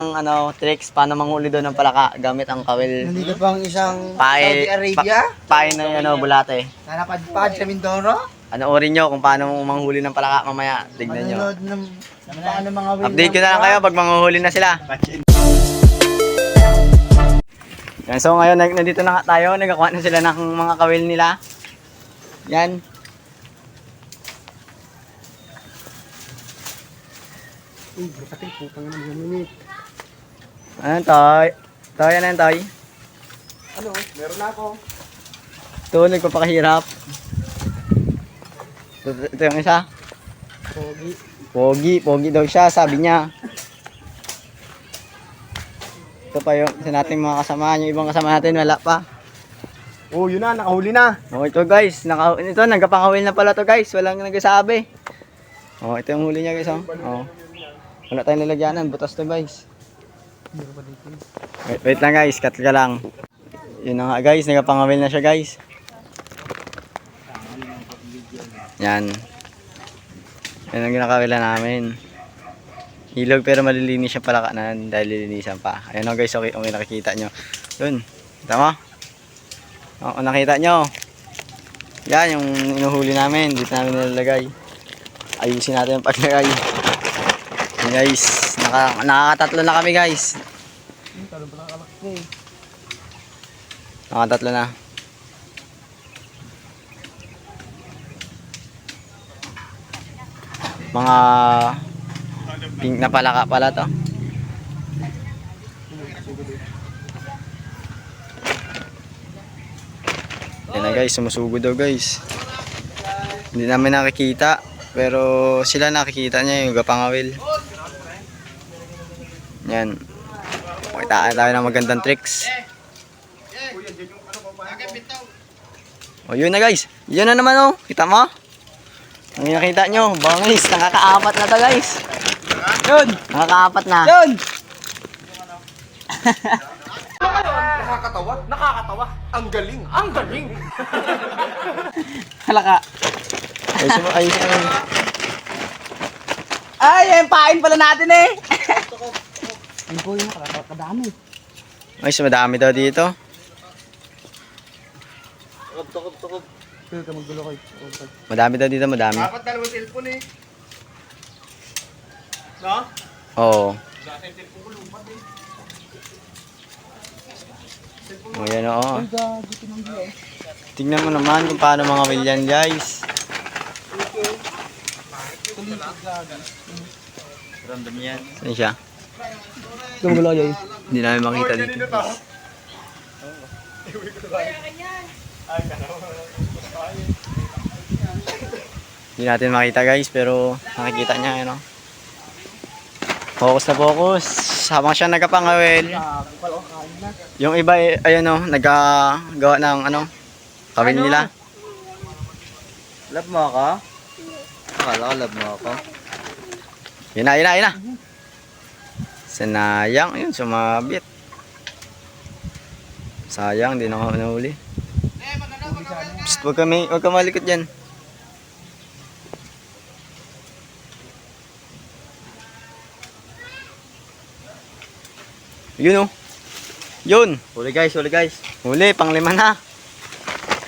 Ang tricks paano manghuli doon ng palaka gamit ang kawil. Nandito pang isang Pae- Saudi Arabia. Pain na bulate. Nanapadpad sa Mindoro. Orin nyo kung paano manghuli ng palaka mamaya. Tignan nyo. Manonood ng paano mga whale. Update ko na lang kayo pag manghuli na sila. Yan, so ngayon nandito na nga tayo. Nagkakuha na sila ng mga kawil nila. Yan. Uy, bakit putang na mga minit. Ano Toy? Toy, ano yan Toy? Ano? Meron na ako. Ito, nagpapakahirap. Ito yung isa. Pogi. Pogi daw siya, sabi niya. Ito pa yung isa natin mga kasama. Yung ibang kasama natin, wala pa. Oh, yun na, nakahuli na. Oh, ito guys, ito nagkapangawil na pala to guys. Walang nagsasabi. Oh, ito yung huli niya guys, oh. Oh. Wala tayong lalagyanan, butas to guys. Wait lang guys, cut ka lang. Yun na nga guys, nagkapangawil na siya guys. Yan. Yan ang ginakawila namin. Hilog pero malilinis siya pala kanan dahil lilinisan pa. Ayan o guys, okay nakikita nyo. Yun, kita mo? O, nakita nyo. Yan yung inuhuli namin, dito namin nilalagay. Ayusin natin yung paglagay. Yan guys, nakakatatlo na kami guys. Nakatatlo na. Mga pink na palaka pala to. Yan na guys, sumusugod daw guys. Hindi namin nakikita, pero sila nakikita niya yung gapangawil. Yan. Makitaan tayo ng magandang tricks. O yun na guys. Yun na naman oh. Kita mo? Ang nakita nyo, bangis. Nakakaapat na to guys. Yun. Nakakaapat na. Yun! Nakakatawa. Ang galing. Halaka. Ayos na. Ay, yung pain pala natin eh. Ang po yung nakakadami. Ay, madami daw dito. Tukop. Pwede ka magdulo kayo. Madami daw dito, madami. Dapat dalawang cellphone eh. No? Oo. O yan oo. Tingnan mo naman kung paano mga wilyan guys. Random yan. Saan siya? Tumulo kayo. Hindi namin makita dito. Hindi natin makita guys, pero nakikita niya, ano. Focus na focus. Habang siya nagkapangawil. Yung iba, ayun o, nagagawa ng, kawil nila. Love mo ako? Akala ko love mo ako. Yun na. Sanayang, yun, sumabit. Sayang, di na ako nahuli. Psst, huwag ka malikot dyan. Yun o. Yun. Huli guys. Huli, pang-5 na.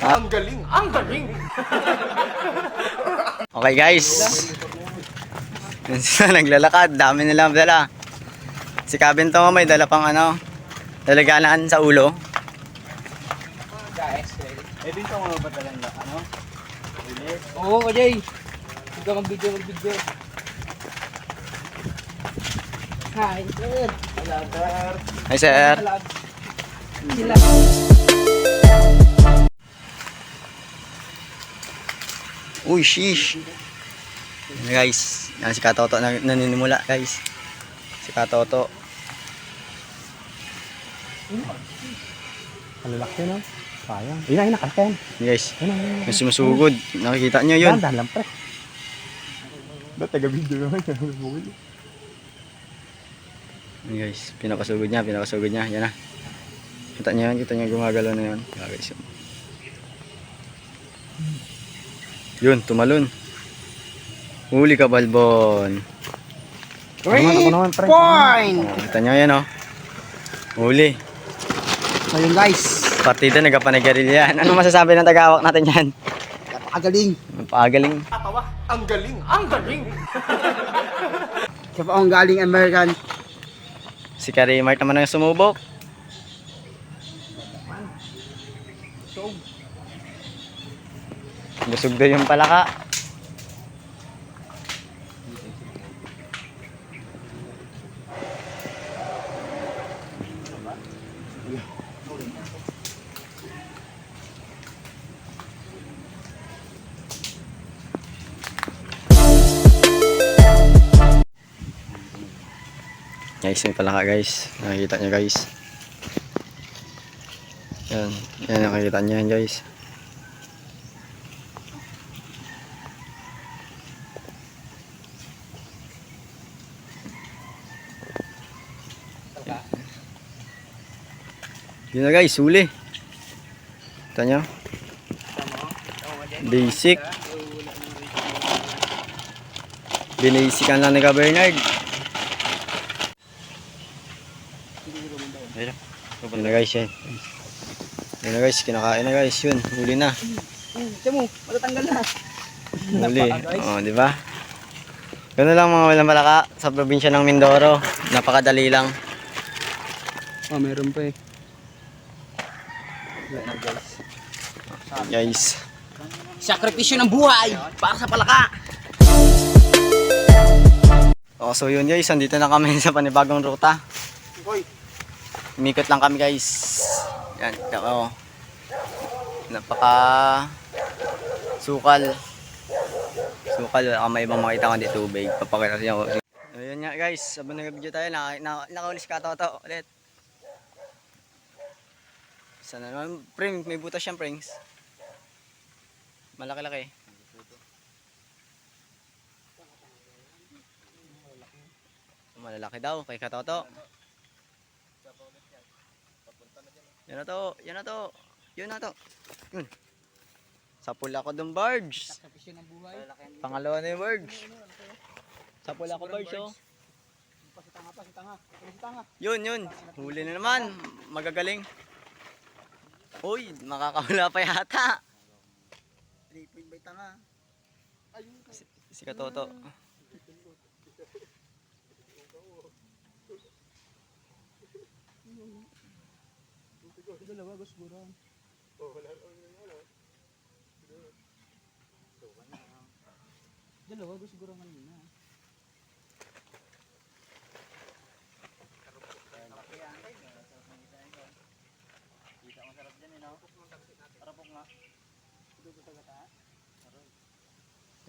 Ang galing. Okay guys. Naglalakad, dami nilang dala. Si Cabin to may dala pang lalaganan sa ulo. Pwede ito mga batalan na, Oo, Jay. Huwag ka mag-video. Hi, sir. Hi sir. Sila. Uy, sheesh. Yan guys. Yan si Katoto naninimula guys. Si Katoto. Malalaki no? Sayang. Ina, kalken. Yan guys. Yung sumusugod. Nakikita nyo yun. Dahan lang pre. Ba't taga-video naman? Yan guys. Pinakasugod niya. Yan na. Kita nyo yun. Gumagalaw na yun. Yan guys. Yun, tumalon. Huli ka, Balbon. Point! Oh, kita nyo yan oh. Huli. So yun guys, Partida nagkapanagarilya yan. Ano masasabi ng tagawak natin yan? napakagaling. Napakagaling. Tatawa. Ang galing. Ang galing. Siya pa ang galing American. Si Carrie Mart naman ang sumubok. Busog daw yung palaka. Guys, may palaka guys. Nakikita nyo guys. Yan. Yan nakikita nyo yan guys. Yun na guys, huli. Kita nyo. Basic. Binasican lang ni Ka Bernard. Yun na guys yan. Yun na guys, kinakain na guys. Yun, huli na. Tiyan mo, matatanggal na. Huli. Oo, di ba? Ganun lang mga walang malaka sa probinsya ng Mindoro. Napakadali lang. Oh, meron pa eh. Guys. Sakripisyo ng buhay para sa palaka. Oh, so yun guys, andito na kami sa panibagong ruta. Umikot lang kami guys. Yan, ito oh. Napaka sukal. Sukal, may ibang makita ko dito tubig. Papakita siya ko. Ayun nga guys, habang nag-video tayo, nakaulis ka to ulit. Sana naman, pring, may butas siyang prings. Malaki-laki. Malalaki daw, kay Katoto. Yan na to, yan na to. Yun na to. Yun. Sapul ako dong barge. Sakripisyo ng buhay. Pangalawa na yung barge. Sapul ako barge oh. Pasitanga. Yun. Huli na naman. Magagaling. Uy, makakahula pa yata. 3 point by tanga. Si Katoto. Dalawa, siguro. Dalawa, siguro kanina.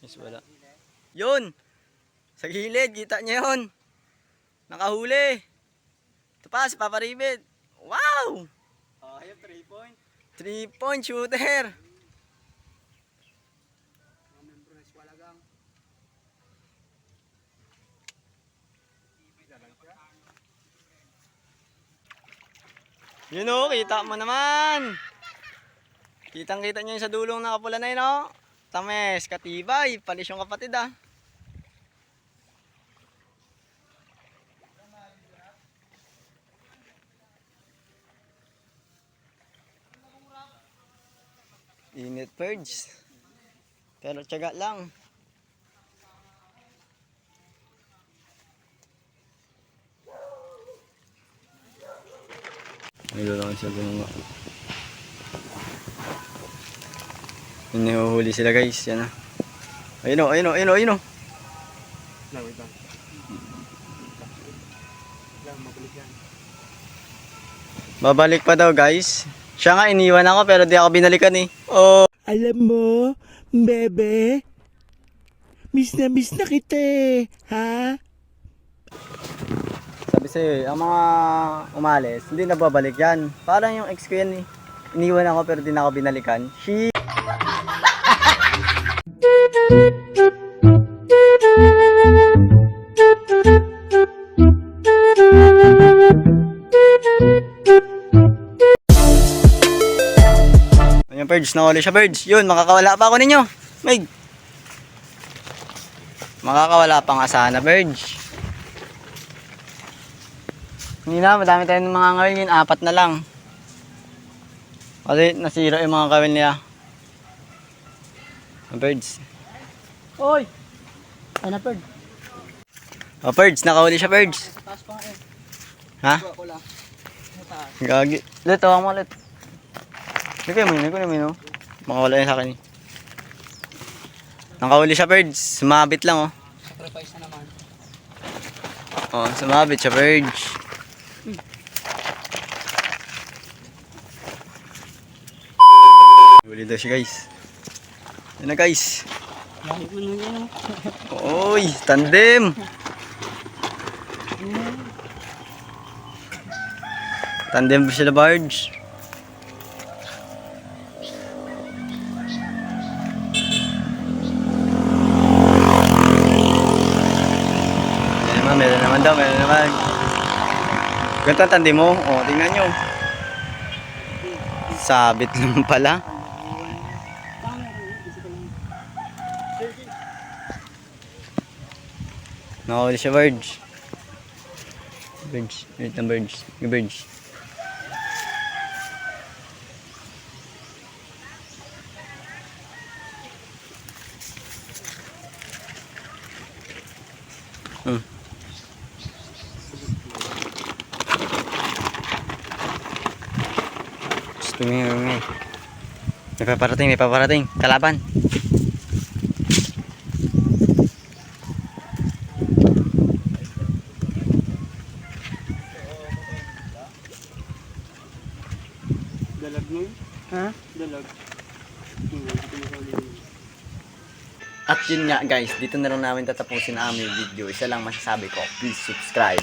Yes, wala. Yun! Sa gilid, kita niya yun. Nakahuli. Ito pa, si Papa Ribet. Wow! Ayun, 3 point. 3-point shooter. Yun o, kita mo naman. Kitang-kita nyo yung sa dulong na kapula na yun o. Tames, katibay, palis yung kapatid ah. Init purge. Pero tiyaga lang. Nilo lang siya bunga. Hinihuhuli sila guys, yan ah. Ayun o. Babalik pa daw guys. Siya nga iniwan ako pero di ako binalikan eh. Oh. Alam mo, bebe, miss na kita eh, ha? Sabi sa'yo, ang mga umalis, hindi na babalik yan. Parang yung ex ko yan eh. Iniwan ako pero di na ako binalikan. Ayan, birds, nawali siya birds. Yun, makakawala pa ako ninyo. Mig. Makakawala pang asahan na birds. Hindi na, madami tayong mga ngawil yun. 4 na lang. Kasi nasira yung mga kawil niya. Birds. Oy! Ay na, Perd. Oh, birds. Nakahuli siya, birds. Sa taas pa nga eh. Ha? Ako lang. Sa taas. Gagi. Ulit, tawag mo ulit. Lagay mo yun, no? Makawala yun sa akin eh. Nakahuli siya, birds. Sumabit lang, oh. Sacrifice na naman. Oh, sumabit siya, birds. Huli daw siya, guys. Yan na, guys. Lahit mo na yun. Oy, tandem. Tandem sila, birds. Meron naman daw, meron naman. Ganito ang tandem mo. O, tingnan nyo. Sabit lang pala. Nakahuli siya, birds. Birds. Wait ng birds. Yung birds. Tumingin. May paparating. Kalaban. Dalag mo yun? Ha? Dalag. At yun nga guys, dito na lang namin tatapusin ang aming video. Isa lang masasabi ko, please subscribe.